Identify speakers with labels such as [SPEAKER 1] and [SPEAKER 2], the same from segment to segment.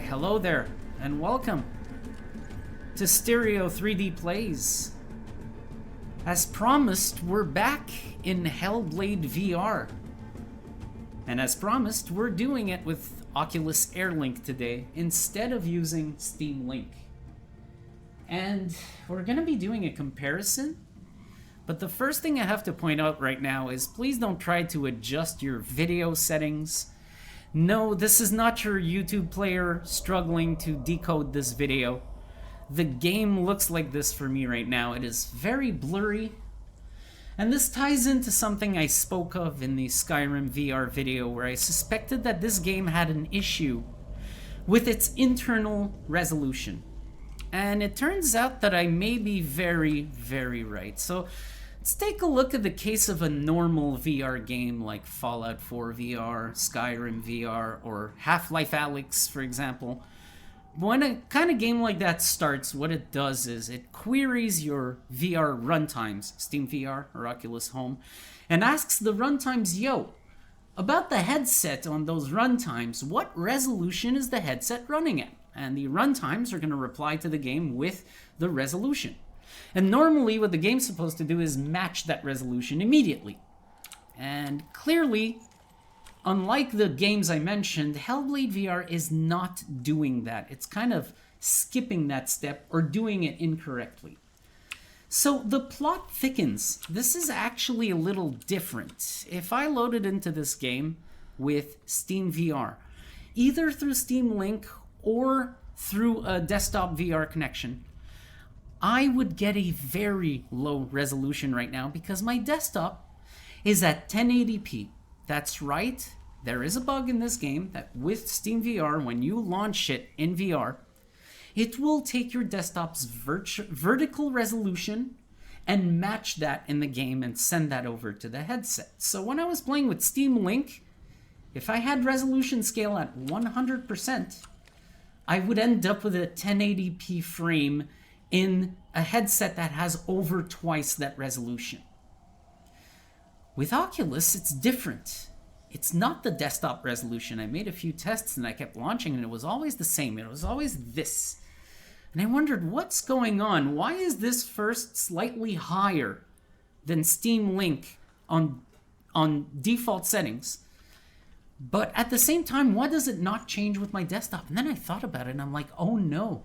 [SPEAKER 1] hello there, and welcome to Stereo 3D Plays. As promised, we're back in Hellblade VR. And as promised, we're doing it with Oculus Airlink today, instead of using Steam Link. And we're going to be doing a comparison. But the first thing I have to point out right now is please don't try to adjust your video settings. No, this is not your YouTube player struggling to decode this video. The game looks like this for me right now. It is very blurry. And this ties into something I spoke of in the Skyrim VR video, where I suspected that this game had an issue with its internal resolution. And it turns out that I may be very, very right. So let's take a look at the case of a normal VR game like Fallout 4 VR, Skyrim VR, or Half-Life Alyx, for example. When a kind of game like that starts, what it does is it queries your VR runtimes, SteamVR or Oculus Home, and asks the runtimes, yo, about the headset on those runtimes, what resolution is the headset running at? And the runtimes are going to reply to the game with the resolution. And normally what the game's supposed to do is match that resolution immediately. And clearly, unlike the games I mentioned, Hellblade VR is not doing that. It's kind of skipping that step or doing it incorrectly. So the plot thickens. This is actually a little different. If I loaded into this game with SteamVR, either through Steam Link or through a desktop VR connection, I would get a very low resolution right now because my desktop is at 1080p. That's right, there is a bug in this game that with SteamVR, when you launch it in VR, it will take your desktop's vertical resolution and match that in the game and send that over to the headset. So when I was playing with Steam Link, if I had resolution scale at 100%, I would end up with a 1080p frame in a headset that has over twice that resolution. With Oculus, it's different. It's not the desktop resolution. I made a few tests and I kept launching and it was always the same. It was always this. And I wondered, what's going on? Why is this first slightly higher than Steam Link on default settings? But at the same time, why does it not change with my desktop? And then I thought about it and I'm like, oh no.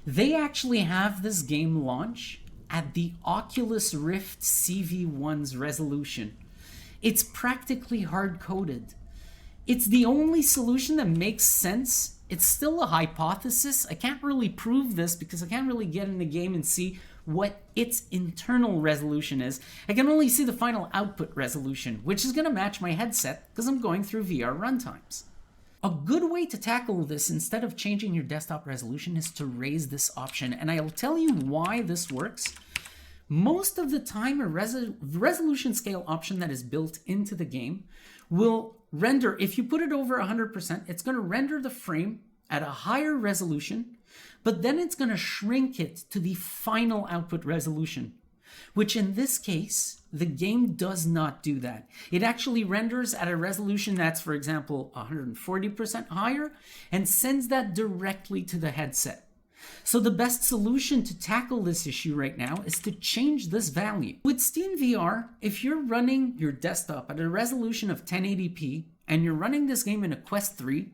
[SPEAKER 1] They actually have this game launch at the Oculus Rift CV1's resolution. It's practically hard-coded. It's the only solution that makes sense. It's still a hypothesis. I can't really prove this because I can't really get in the game and see what its internal resolution is. I can only see the final output resolution, which is going to match my headset because I'm going through VR runtimes. A good way to tackle this instead of changing your desktop resolution is to raise this option, and I'll tell you why this works. Most of the time, a resolution scale option that is built into the game will render, if you put it over 100%, it's going to render the frame at a higher resolution, but then it's going to shrink it to the final output resolution, which in this case, the game does not do that. It actually renders at a resolution that's, for example, 140% higher and sends that directly to the headset. So the best solution to tackle this issue right now is to change this value. With SteamVR, if you're running your desktop at a resolution of 1080p and you're running this game in a Quest 3,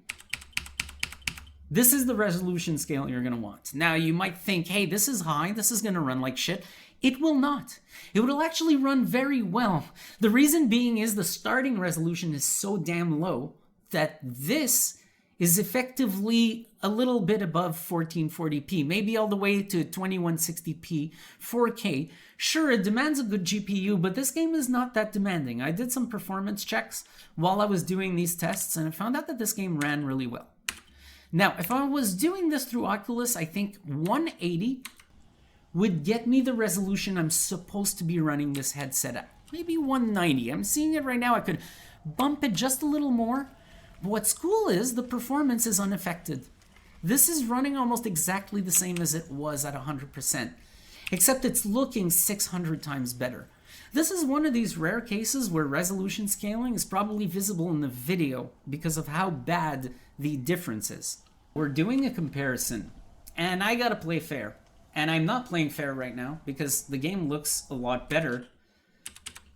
[SPEAKER 1] this is the resolution scale you're going to want. Now you might think, hey, this is high, this is going to run like shit. It will not. It will actually run very well. The reason being is the starting resolution is so damn low that this is effectively a little bit above 1440p, maybe all the way to 2160p, 4K. Sure, it demands a good GPU, but this game is not that demanding. I did some performance checks while I was doing these tests, and I found out that this game ran really well. Now, if I was doing this through Oculus, I think 180 would get me the resolution I'm supposed to be running this headset at. Maybe 190. I'm seeing it right now. I could bump it just a little more. But what's cool is the performance is unaffected. This is running almost exactly the same as it was at 100%, except it's looking 600 times better. This is one of these rare cases where resolution scaling is probably visible in the video because of how bad the difference is. We're doing a comparison, and I gotta play fair. And I'm not playing fair right now because the game looks a lot better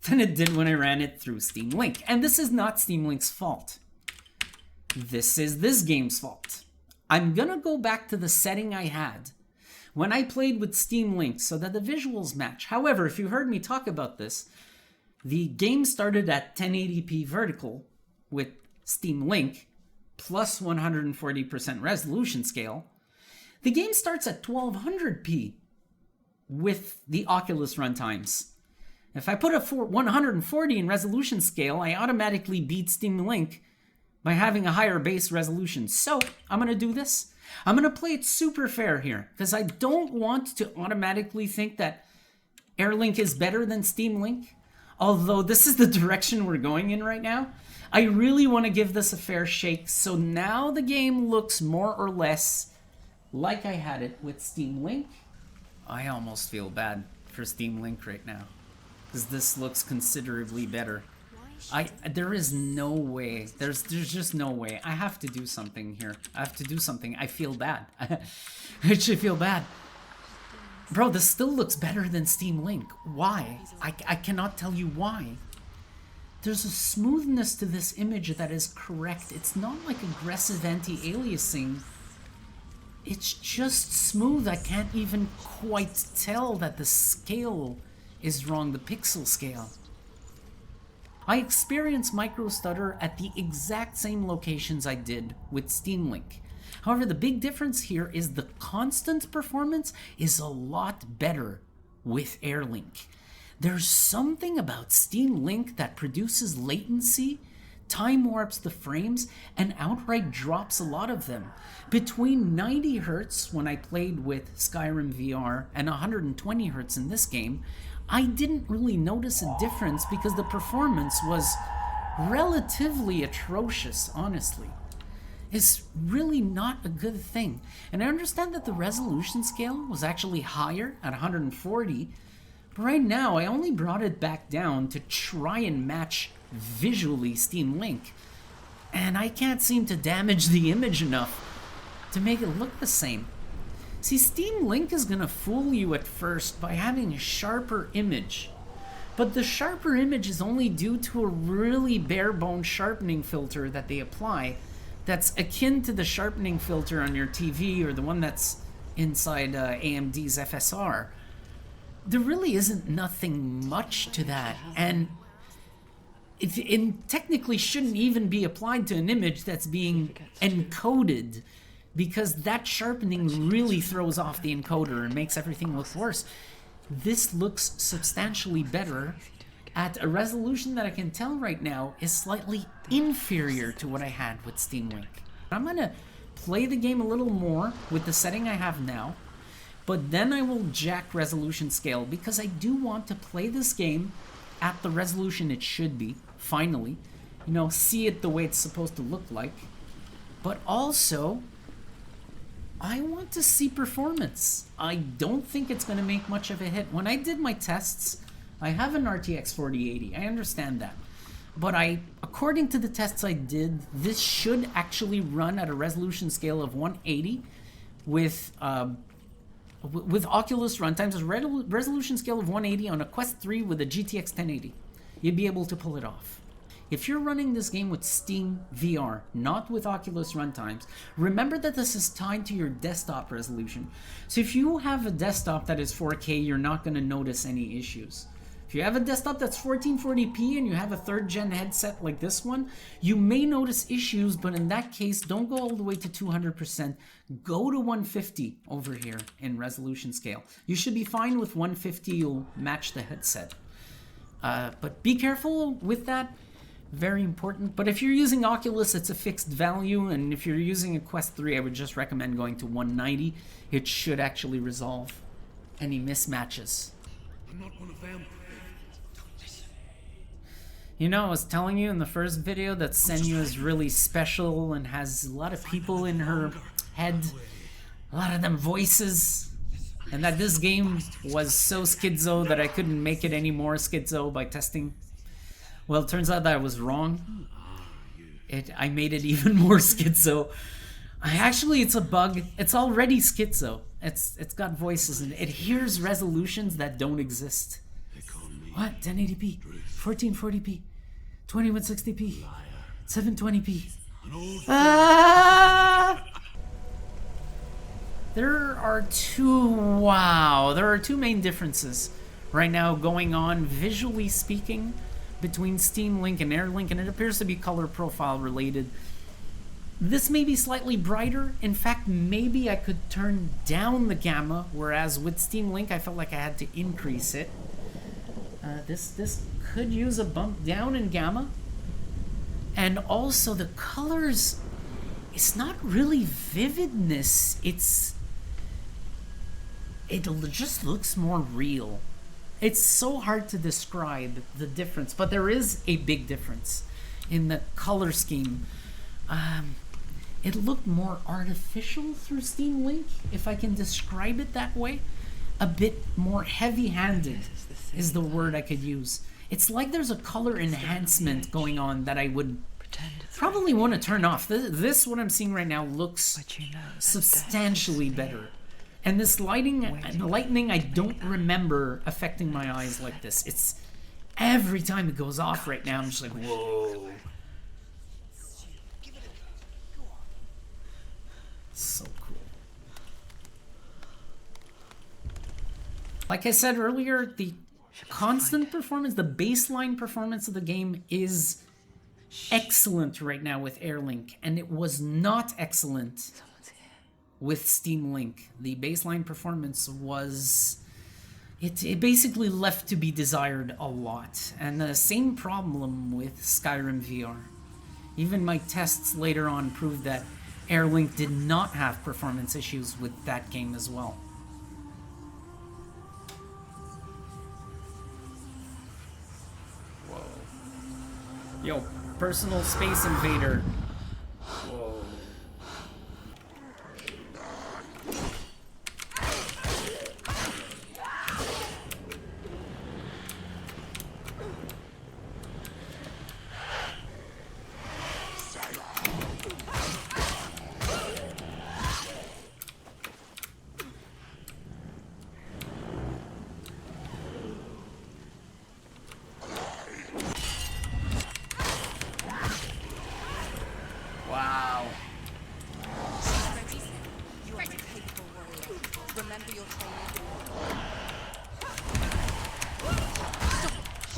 [SPEAKER 1] than it did when I ran it through Steam Link. And this is not Steam Link's fault. This is this game's fault. I'm gonna go back to the setting I had when I played with Steam Link so that the visuals match. However, if you heard me talk about this, the game started at 1080p vertical with Steam Link plus 140% resolution scale. The game starts at 1200p with the Oculus runtimes. If I put a 140 in resolution scale, I automatically beat Steam Link by having a higher base resolution. So I'm going to do this. I'm going to play it super fair here because I don't want to automatically think that Airlink is better than Steam Link. Although this is the direction we're going in right now. I really want to give this a fair shake. So now the game looks more or less like I had it with Steam Link. I almost feel bad for Steam Link right now because this looks considerably better. There is no way. There's just no way. I have to do something here. I have to do something. I feel bad. I actually feel bad. Bro, this still looks better than Steam Link. Why? I cannot tell you why. There's a smoothness to this image that is correct. It's not like aggressive anti-aliasing. It's just smooth. I can't even quite tell that the scale is wrong, the pixel scale. I experience micro stutter at the exact same locations I did with Steam Link. However, the big difference here is the constant performance is a lot better with Airlink. There's something about Steam Link that produces latency, time warps the frames, and outright drops a lot of them. Between 90 Hz when I played with Skyrim VR and 120 Hz in this game, I didn't really notice a difference because the performance was relatively atrocious, honestly. It's really not a good thing. And I understand that the resolution scale was actually higher at 140, but right now I only brought it back down to try and match visually Steam Link. And I can't seem to damage the image enough to make it look the same. See, Steam Link is going to fool you at first by having a sharper image. But the sharper image is only due to a really bare-bones sharpening filter that they apply that's akin to the sharpening filter on your TV or the one that's inside AMD's FSR. There really isn't nothing much to that, and it technically shouldn't even be applied to an image that's being encoded, because that sharpening really throws off the encoder and makes everything look worse. This looks substantially better at a resolution that I can tell right now is slightly inferior to what I had with Steam Link. I'm going to play the game a little more with the setting I have now, but then I will jack resolution scale because I do want to play this game at the resolution it should be, finally. You know, see it the way it's supposed to look like. But also, I want to see performance. I don't think it's going to make much of a hit. When I did my tests, I have an RTX 4080. I understand that. But according to the tests I did, this should actually run at a resolution scale of 180 with Oculus runtimes, a resolution scale of 180 on a Quest 3 with a GTX 1080. You'd be able to pull it off. If you're running this game with SteamVR, not with Oculus runtimes, remember that this is tied to your desktop resolution. So if you have a desktop that is 4K, you're not going to notice any issues. If you have a desktop that's 1440p and you have a 3rd gen headset like this one, you may notice issues, but in that case, don't go all the way to 200%. Go to 150 over here in resolution scale. You should be fine with 150, you'll match the headset. But be careful with that. Very important. But if you're using Oculus, it's a fixed value, and if you're using a Quest 3, I would just recommend going to 190. It should actually resolve any mismatches. I'm not one of them. You know, I was telling you in the first video that Senyu is really special and has a lot of people in her head, a lot of them voices, and that this game was so schizo that I couldn't make it any more schizo by testing. Well, it turns out that I was wrong. I made it even more schizo. Actually, it's a bug. It's already schizo. It's got voices and it hears resolutions that don't exist. What? 1080p, 1440p, 2160p, 720p. Ah! There are two main differences right now going on, visually speaking, between Steam Link and Airlink, and it appears to be color profile related. This may be slightly brighter. In fact, maybe I could turn down the gamma, whereas with Steam Link, I felt like I had to increase it. This could use a bump down in gamma. And also the colors, it's not really vividness, it just looks more real. It's so hard to describe the difference, but there is a big difference in the color scheme. It looked more artificial through Steam Link, if I can describe it that way. A bit more heavy-handed is the word I could use. It's like there's a color enhancement going on that I would probably want to turn off. This, what I'm seeing right now, looks substantially better. And this lightning, I don't remember affecting my eyes like this. It's every time it goes off right now, I'm just like, whoa. So cool. Like I said earlier, the constant performance, the baseline performance of the game is excellent right now with Airlink, and it was not excellent with Steam Link. The baseline performance was... It basically left to be desired a lot. And the same problem with Skyrim VR. Even my tests later on proved that Airlink did not have performance issues with that game as well. Whoa. Yo, personal space invader. Whoa.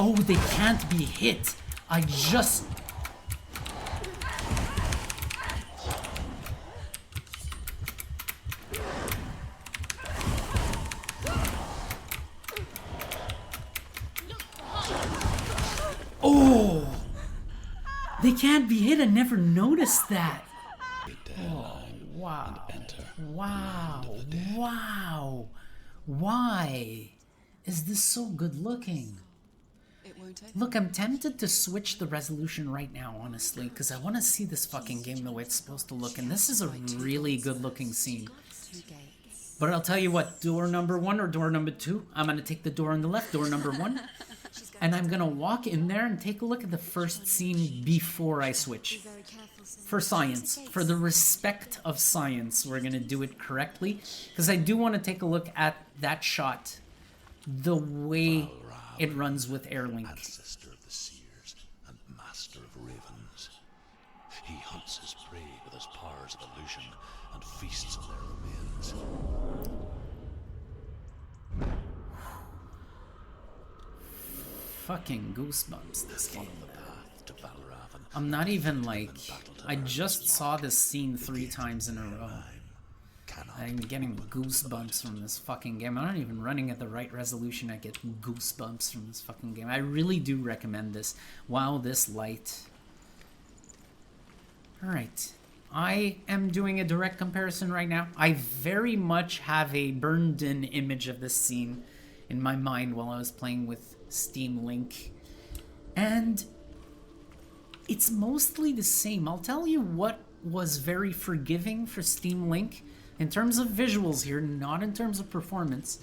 [SPEAKER 1] Oh, they can't be hit. I just... Oh! They can't be hit. I never noticed that. Oh, wow. Wow. Wow. Why is this so good looking? Look, I'm tempted to switch the resolution right now, honestly, because I want to see this fucking game the way it's supposed to look, and this is a really good looking scene. But I'll tell you what, door number 1 or door number 2, I'm going to take the door on the left, door number 1, and I'm going to walk in there and take a look at the first scene before I switch. For science, for the respect of science, we're going to do it correctly, because I do want to take a look at that shot, the way it runs with Airlink.
[SPEAKER 2] Ancestor of the seers and master of ravens. He hunts his prey with his powers of illusion and feasts on their remains.
[SPEAKER 1] Fucking goosebumps, this game. I'm not even like... I just saw this scene 3 times in a row. I'm getting goosebumps from this fucking game. I'm not even running at the right resolution. I get goosebumps from this fucking game. I really do recommend this. Wow, this light. Alright. I am doing a direct comparison right now. I very much have a burned-in image of this scene in my mind while I was playing with Steam Link. And it's mostly the same. I'll tell you what was very forgiving for Steam Link. In terms of visuals here, not in terms of performance,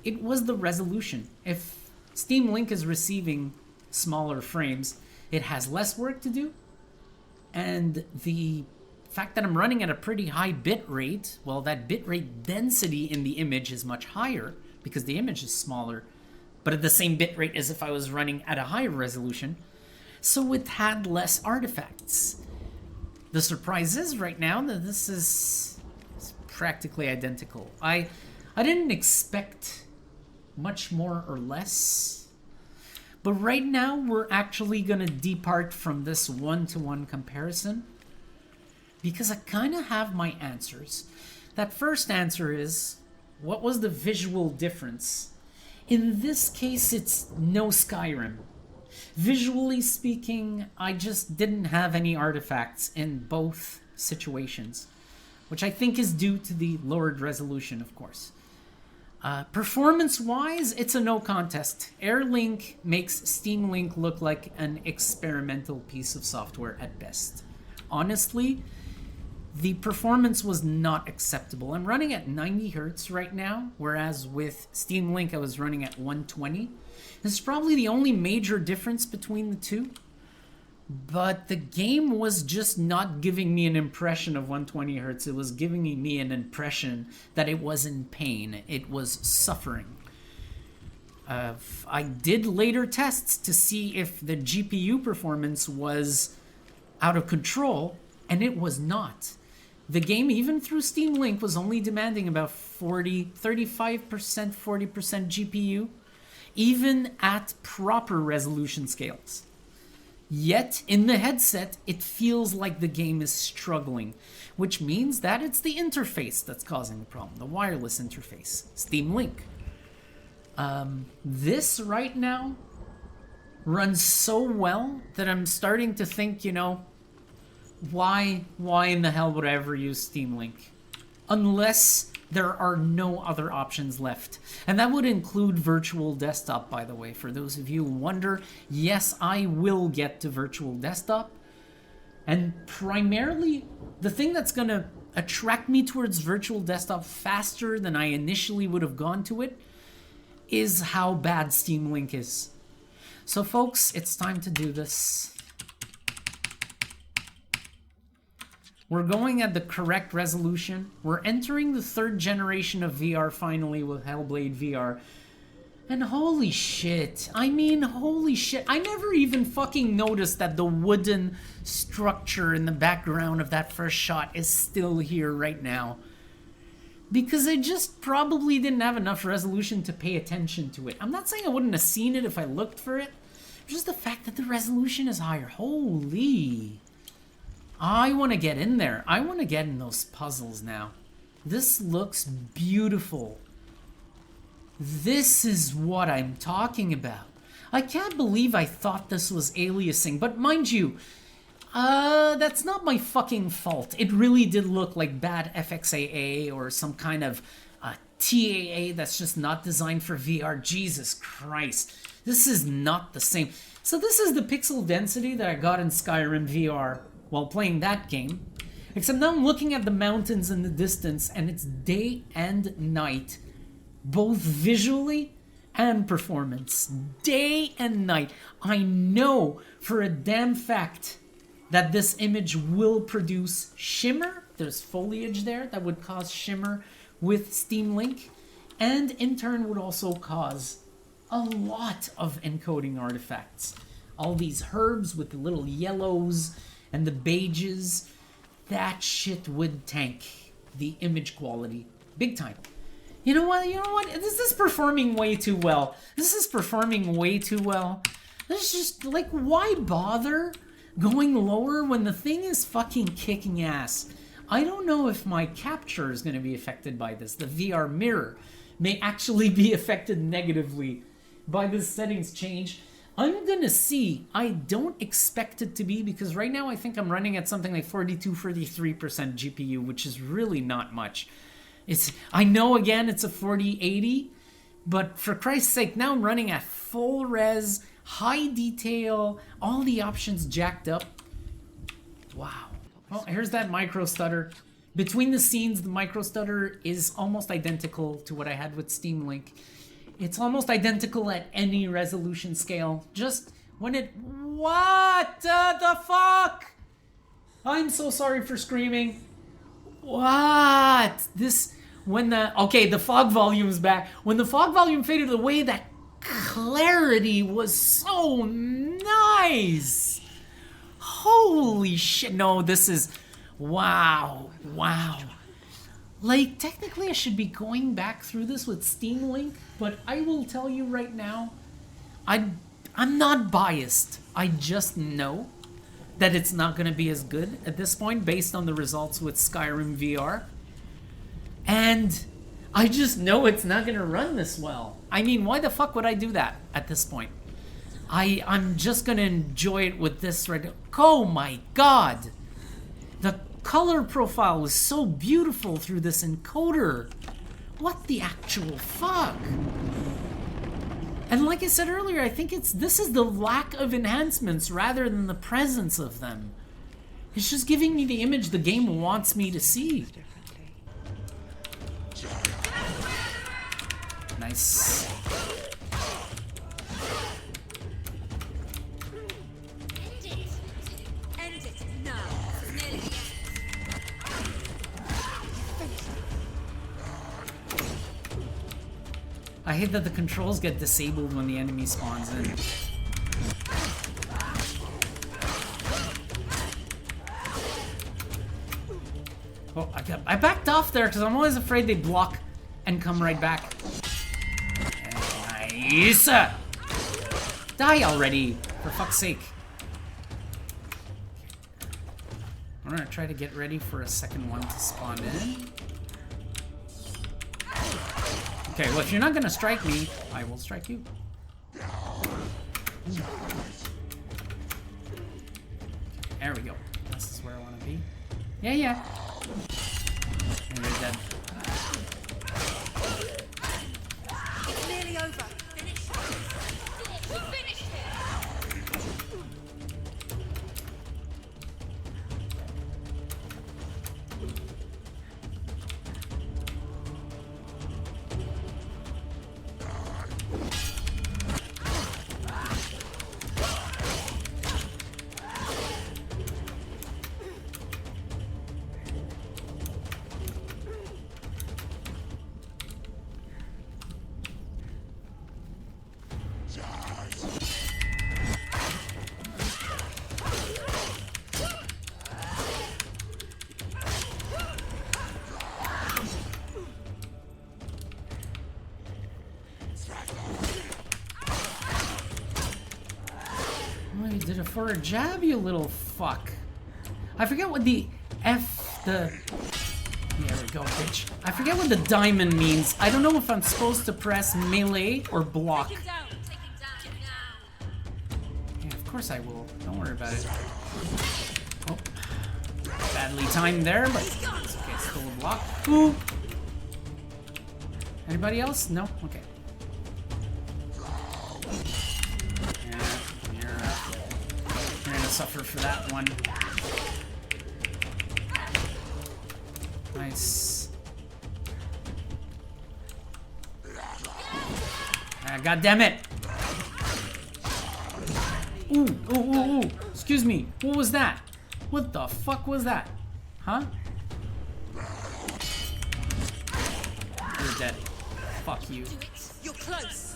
[SPEAKER 1] it was the resolution. If Steam Link is receiving smaller frames, it has less work to do, and the fact that I'm running at a pretty high bit rate, well, that bit rate density in the image is much higher because the image is smaller, but at the same bit rate as if I was running at a higher resolution. So it had less artifacts. The surprise is right now that this is practically identical. I didn't expect much more or less, but right now we're actually gonna depart from this one-to-one comparison because I kind of have my answers. That first answer is, what was the visual difference? In this case, it's no Skyrim. Visually speaking, I just didn't have any artifacts in both situations, which I think is due to the lowered resolution, of course. Performance-wise, it's a no contest. Airlink makes Steam Link look like an experimental piece of software at best. Honestly, the performance was not acceptable. I'm running at 90 Hertz right now, whereas with Steam Link I was running at 120. This is probably the only major difference between the two. But the game was just not giving me an impression of 120 Hertz. It was giving me an impression that it was in pain. It was suffering. I did later tests to see if the GPU performance was out of control, and it was not. The game, even through Steam Link, was only demanding about 35%, 40% GPU, even at proper resolution scales. Yet, in the headset, it feels like the game is struggling, which means that it's the interface that's causing the problem, the wireless interface, Steam Link. This right now runs so well that I'm starting to think, why in the hell would I ever use Steam Link? Unless there are no other options left. And that would include virtual desktop, by the way. For those of you who wonder, yes, I will get to virtual desktop. And primarily, the thing that's going to attract me towards virtual desktop faster than I initially would have gone to it is how bad Steam Link is. So folks, it's time to do this. We're going at the correct resolution. We're entering the third generation of VR finally with Hellblade VR. And holy shit. I never even fucking noticed that the wooden structure in the background of that first shot is still here right now. Because I just probably didn't have enough resolution to pay attention to it. I'm not saying I wouldn't have seen it if I looked for it. Just the fact that the resolution is higher. Holy... I want to get in there. I want to get in those puzzles now. This looks beautiful. This is what I'm talking about. I can't believe I thought this was aliasing, but mind you, that's not my fucking fault. It really did look like bad FXAA or some kind of TAA that's just not designed for VR. Jesus Christ. This is not the same. So this is the pixel density that I got in Skyrim VR while playing that game, except now I'm looking at the mountains in the distance and it's day and night, both visually and performance. Day and night. I know for a damn fact that this image will produce shimmer. There's foliage there that would cause shimmer with Steam Link, and in turn would also cause a lot of encoding artifacts. All these herbs with the little yellows and the beiges, that shit would tank the image quality big time. You know what? This is performing way too well. This is just like, why bother going lower when the thing is fucking kicking ass? I don't know if my capture is going to be affected by this. The VR mirror may actually be affected negatively by this settings change. I'm gonna see. I don't expect it to be, because right now I think I'm running at something like 42-43% GPU, which is really not much. I know, again, it's a 4080, but for Christ's sake, now I'm running at full res, high detail, all the options jacked up. Wow. Well, here's that micro stutter. Between the scenes, the micro stutter is almost identical to what I had with Steam Link. It's almost identical at any resolution scale. Just when it... What the fuck? I'm so sorry for screaming. What? This... When the... Okay, the fog volume's back. When the fog volume faded away, that clarity was so nice. Holy shit. No, this is... Wow. Wow. Like, technically I should be going back through this with Steam Link, but I will tell you right now, I'm not biased. I just know that it's not going to be as good at this point based on the results with Skyrim VR. And I just know it's not going to run this well. I mean, why the fuck would I do that at this point? I'm just going to enjoy it with this right now. Oh my god! The color profile was so beautiful through this encoder. What the actual fuck? And like I said earlier, I think this is the lack of enhancements rather than the presence of them. It's just giving me the image the game wants me to see. Nice.
[SPEAKER 3] End it now. Nearly the end.
[SPEAKER 1] I hate that the controls get disabled when the enemy spawns in. Oh, I backed off there because I'm always afraid they block and come right back. Nice! Die already, for fuck's sake. I'm gonna try to get ready for a second one to spawn in. Okay, well, if you're not gonna strike me, I will strike you. There we go. This is where I want to be. Yeah, yeah. And you're dead.
[SPEAKER 3] It's nearly over. Finish. We finished it.
[SPEAKER 1] Oh, you did it for a jab, you little fuck. I forget what the there we go, bitch. I forget what the diamond means. I don't know if I'm supposed to press melee or block.
[SPEAKER 3] Take him down. Take him down now.
[SPEAKER 1] Yeah, of course I will. Don't worry about it. Oh. Badly timed there, but it's okay. Still a block. Ooh. Anybody else? No? Okay. Yeah, you're gonna suffer for that one. Nice. Ah, God damn it! Ooh, ooh, ooh, ooh. Excuse me. What was that? What the fuck was that? Huh? You're dead. Fuck you.
[SPEAKER 3] Do it. You're close.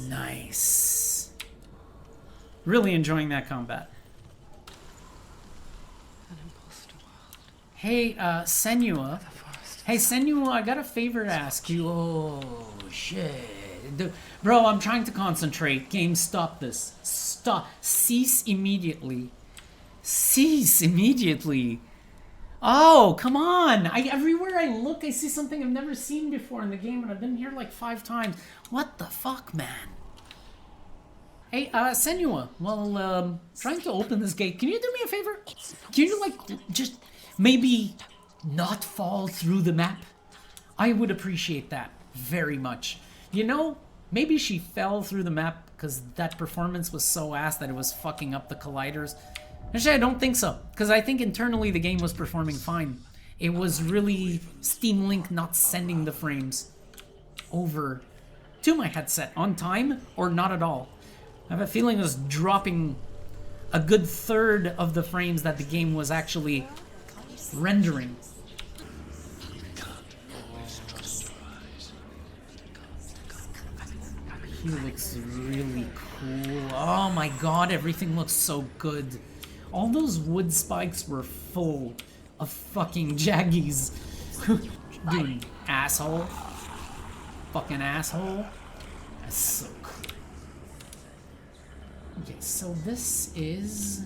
[SPEAKER 1] Nice. Really enjoying that combat. Hey, Senua. Hey, Senua, I got a favor to ask you. Oh, shit. Bro, I'm trying to concentrate. Game, stop this. Stop. Cease immediately. Cease immediately. Oh, come on. Everywhere I look, I see something I've never seen before in the game, and I've been here like 5 times. What the fuck, man? Hey, Senua, while trying to open this gate, can you do me a favor? Can you, like, just maybe not fall through the map? I would appreciate that very much. You know, maybe she fell through the map because that performance was so ass that it was fucking up the colliders. Actually, I don't think so, because I think internally the game was performing fine. It was really Steam Link not sending the frames over to my headset on time or not at all. I have a feeling it was dropping a good third of the frames that the game was actually rendering. He looks really cool. Oh my god, everything looks so good. All those wood spikes were full of fucking jaggies. Dude, asshole. Fucking asshole. That's so cool. Okay, so this is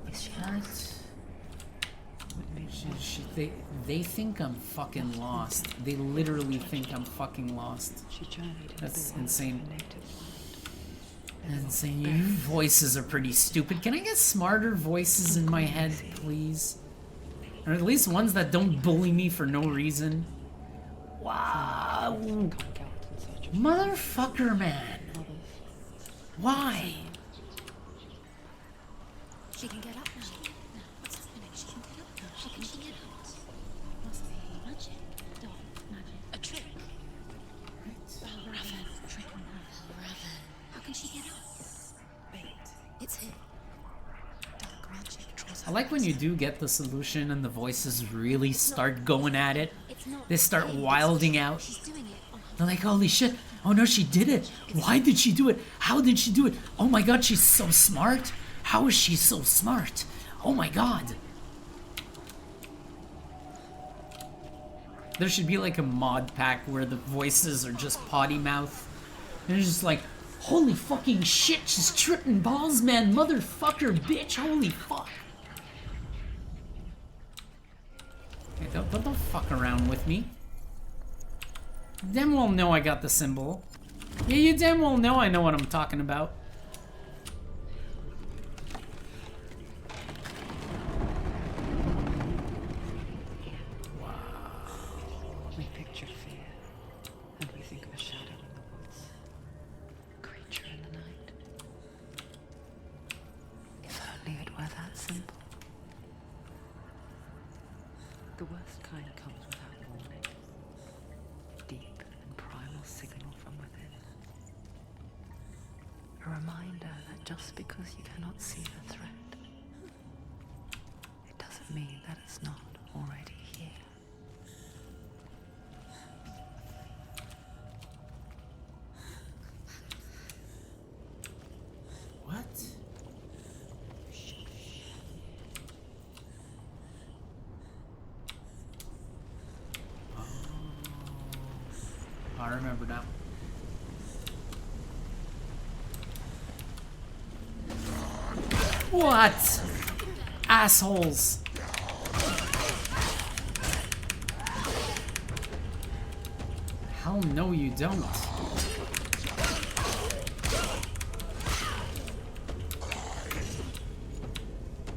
[SPEAKER 1] the part. They think I'm fucking lost. They literally think I'm fucking lost. That's insane. Insane. Your voices are pretty stupid. Can I get smarter voices in my head, please? Or at least ones that don't bully me for no reason. Wow. Motherfucker, man. Why?
[SPEAKER 3] She can get up now. What's happening? She can get up now. She can get out. Must be magic. Dog, magic. A trick. Raven. Trick on her. Raven. How can she get out? Wait. It's here. Dark magic.
[SPEAKER 1] I like when you do get the solution and the voices really start going at it. They start wilding out.
[SPEAKER 3] She's doing it on her.
[SPEAKER 1] They're like, holy shit. Oh no, she did it. Why did she do it? How did she do it? Oh my god, she's so smart. How is she so smart? Oh my god. There should be like a mod pack where the voices are just potty mouth. And it's just like, holy fucking shit, she's tripping balls, man. Motherfucker, bitch, holy fuck. Okay, don't fuck around with me. Damn well know I got the symbol. Yeah, you damn well know I know what I'm talking about. Wow.
[SPEAKER 4] We picture fear, and we think of a shadow in the woods, a creature in the night. If only it were that simple. The worst kind comes without warning. Deep and primal signal from within. A reminder that just because you cannot see the threat, it doesn't mean that it's not already here.
[SPEAKER 1] What? I remember now. What? Assholes. Hell no, you don't.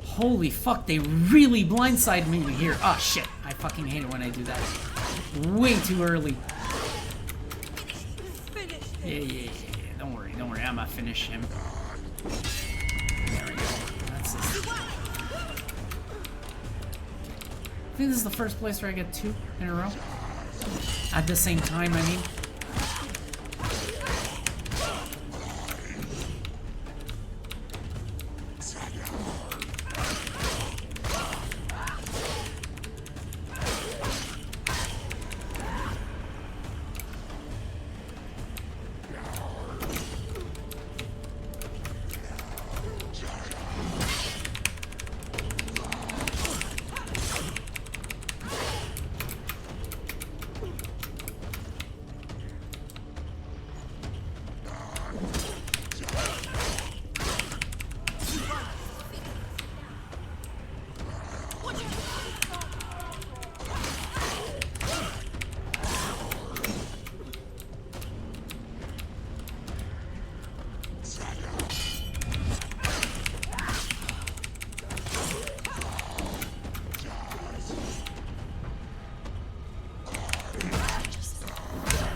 [SPEAKER 1] Holy fuck, they really blindsided me here. Oh shit, I fucking hate it when I do that. Way too early. Yeah. Don't worry, I'm gonna finish him. There we go. That's it. I think this is the first place where I get 2 in a row. At the same time, I mean.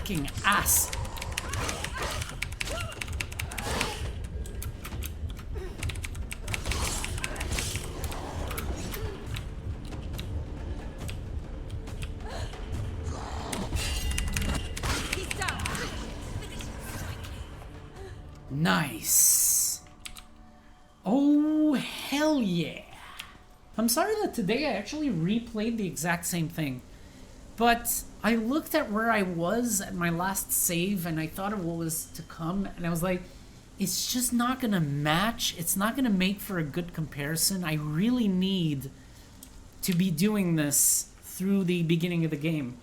[SPEAKER 1] Fucking ass.
[SPEAKER 3] He's down.
[SPEAKER 1] Nice. Hell yeah. I'm sorry that today I actually replayed the exact same thing. But I looked at where I was at my last save and I thought of what was to come, and I was like, it's just not gonna match. It's not gonna make for a good comparison. I really need to be doing this through the beginning of the game,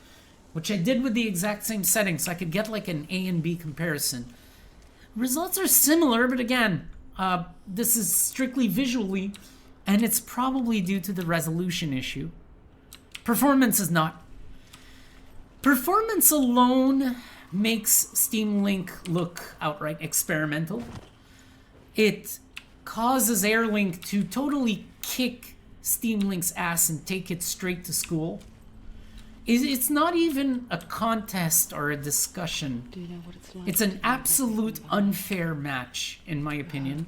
[SPEAKER 1] which I did with the exact same settings, so I could get like an A and B comparison. Results are similar, but again, this is strictly visually, and it's probably due to the resolution issue. Performance is not. Performance alone makes Steam Link look outright experimental. It causes Airlink to totally kick Steam Link's ass and take it straight to school. It's not even a contest or a discussion.
[SPEAKER 4] Do you know what it's like?
[SPEAKER 1] It's an absolute unfair match, in my opinion.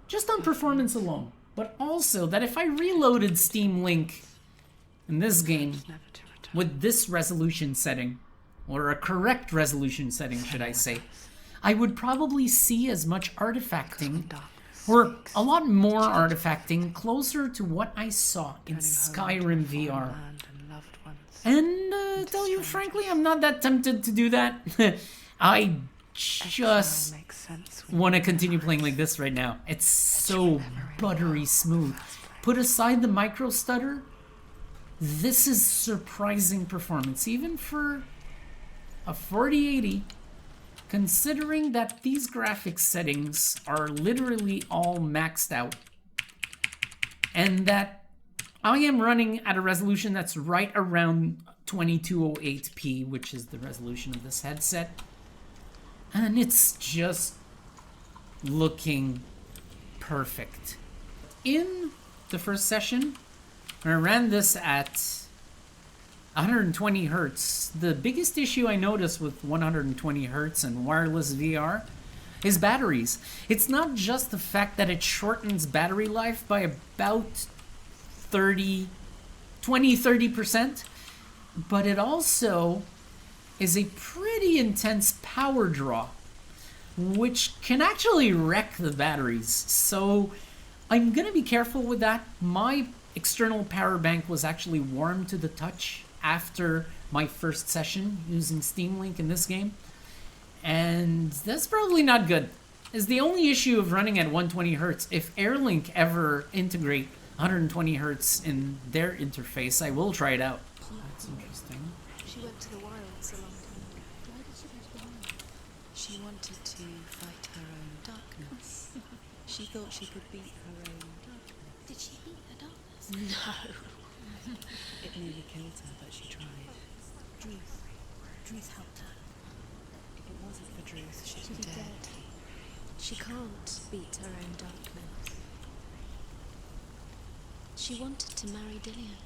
[SPEAKER 1] Just on performance alone. But also that if I reloaded Steam Link in this game
[SPEAKER 4] Never to return.
[SPEAKER 1] with this resolution setting, or a correct resolution setting, should I say, I would probably see as much artifacting, or a lot more artifacting, closer to what I saw in Skyrim VR. And tell you frankly, I'm not that tempted to do that. I just want to continue playing like this right now. It's so buttery smooth. Put aside the micro stutter, this is surprising performance, even for a 4080, considering that these graphics settings are literally all maxed out, and that I am running at a resolution that's right around 2208p, which is the resolution of this headset. And it's just looking perfect. In the first session, when I ran this at 120 hertz, the biggest issue I noticed with 120 hertz and wireless VR is batteries. It's not just the fact that it shortens battery life by about 20-30%, but it also is a pretty intense power draw, which can actually wreck the batteries. So I'm gonna be careful with that. My external power bank was actually warm to the touch after my first session using Steam Link in this game, and that's probably not good. Is the only issue of running at 120 hertz. If Airlink ever integrate 120 hertz in their interface, I will try it out. That's interesting.
[SPEAKER 3] She went to the wilds a long time ago. Why did she go to the wilds?
[SPEAKER 4] She wanted to fight her own darkness. She thought she could beat her own darkness.
[SPEAKER 3] Did she beat the darkness?
[SPEAKER 4] No. It nearly killed her, but she tried.
[SPEAKER 3] Druth helped her.
[SPEAKER 4] If it wasn't for Druth, she'd
[SPEAKER 3] She'd
[SPEAKER 4] be
[SPEAKER 3] be
[SPEAKER 4] dead.
[SPEAKER 3] dead. She can't beat her own darkness. She wanted to marry Dillian.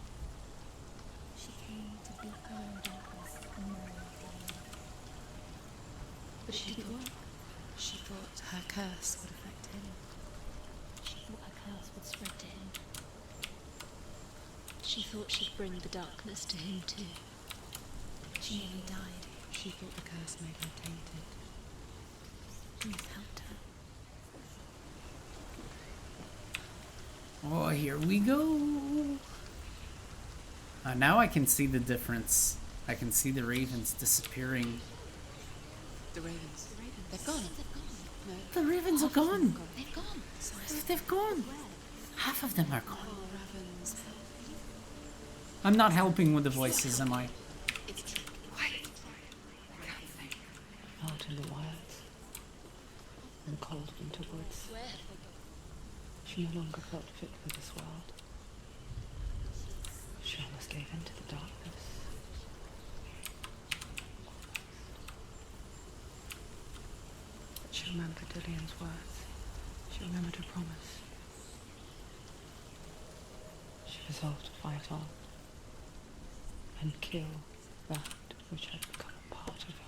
[SPEAKER 3] She came to beat her own darkness and marry Dillian. But it didn't work.
[SPEAKER 4] She thought her curse would affect him.
[SPEAKER 3] She thought her curse would spread to him. She thought she'd bring the darkness to him too. She nearly died.
[SPEAKER 4] She thought the curse made her tainted.
[SPEAKER 3] Ruth helped her.
[SPEAKER 1] Oh, here we go. Now I can see the difference. I can see the ravens disappearing.
[SPEAKER 4] The ravens. They've gone. No.
[SPEAKER 1] The ravens are gone.
[SPEAKER 3] They've gone.
[SPEAKER 1] They've gone. Half of them are gone.
[SPEAKER 4] Oh, ravens.
[SPEAKER 1] I'm not helping with the voices, am I?
[SPEAKER 4] It's true. Quiet. Out in the wilds. In cold winter woods. She no longer felt fit for this world. She almost gave in to the darkness. She remembered Dillian's words. She remembered her promise. She resolved to fight on and kill that which had become a part of her.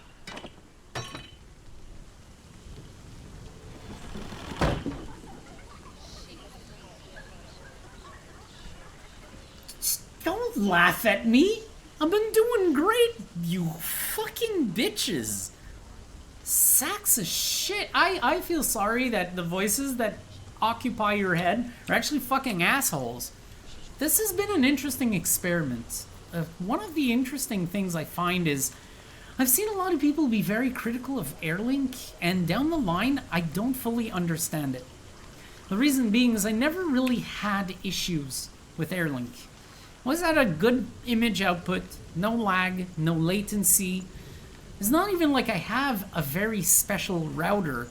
[SPEAKER 1] Don't laugh at me. I've been doing great, you fucking bitches. Sacks of shit. I feel sorry that the voices that occupy your head are actually fucking assholes. This has been an interesting experiment. One of the interesting things I find is I've seen a lot of people be very critical of Airlink, and down the line, I don't fully understand it. The reason being is I never really had issues with Airlink. Was that a good image output? No lag, no latency. It's not even like I have a very special router.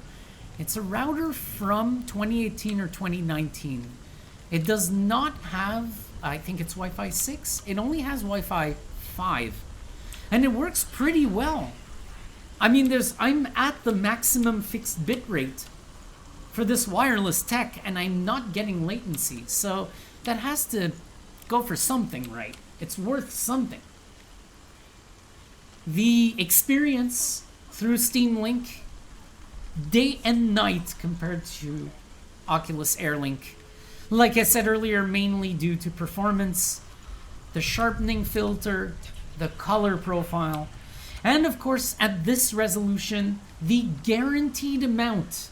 [SPEAKER 1] It's a router from 2018 or 2019. It does not have, I think it's Wi-Fi 6. It only has Wi-Fi 5. And it works pretty well. I mean, I'm at the maximum fixed bit rate for this wireless tech, and I'm not getting latency. So that has to go for something, right? It's worth something. The experience through Steam Link, day and night compared to Oculus Airlink. Like I said earlier, mainly due to performance, the sharpening filter, the color profile, and of course, at this resolution, the guaranteed amount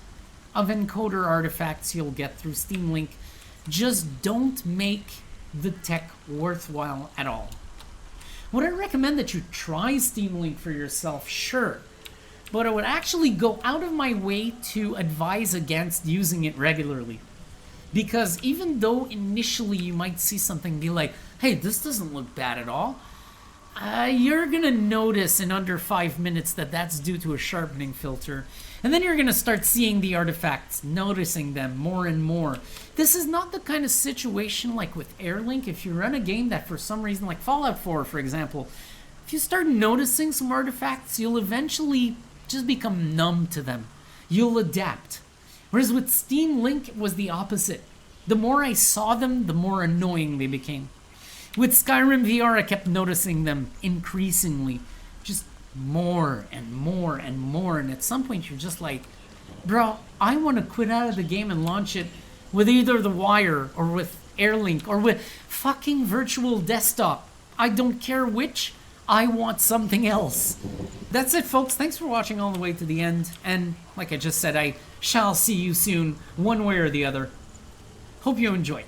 [SPEAKER 1] of encoder artifacts you'll get through Steam Link just don't make the tech worthwhile at all. Would I recommend that you try Steam Link for yourself? Sure. But I would actually go out of my way to advise against using it regularly. Because even though initially you might see something be like, hey, this doesn't look bad at all, you're gonna notice in under 5 minutes that that's due to a sharpening filter. And then you're gonna start seeing the artifacts, noticing them more and more. This is not the kind of situation like with Airlink. If you run a game that for some reason, like Fallout 4 for example, if you start noticing some artifacts, you'll eventually just become numb to them. You'll adapt. Whereas with Steam Link, it was the opposite. The more I saw them, the more annoying they became. With Skyrim VR, I kept noticing them increasingly. Just more and more and more. And at some point, you're just like, bro, I want to quit out of the game and launch it with either the Wire or with Airlink or with fucking virtual desktop. I don't care which. I want something else. That's it, folks. Thanks for watching all the way to the end. And like I just said, I shall see you soon, one way or the other. Hope you enjoyed.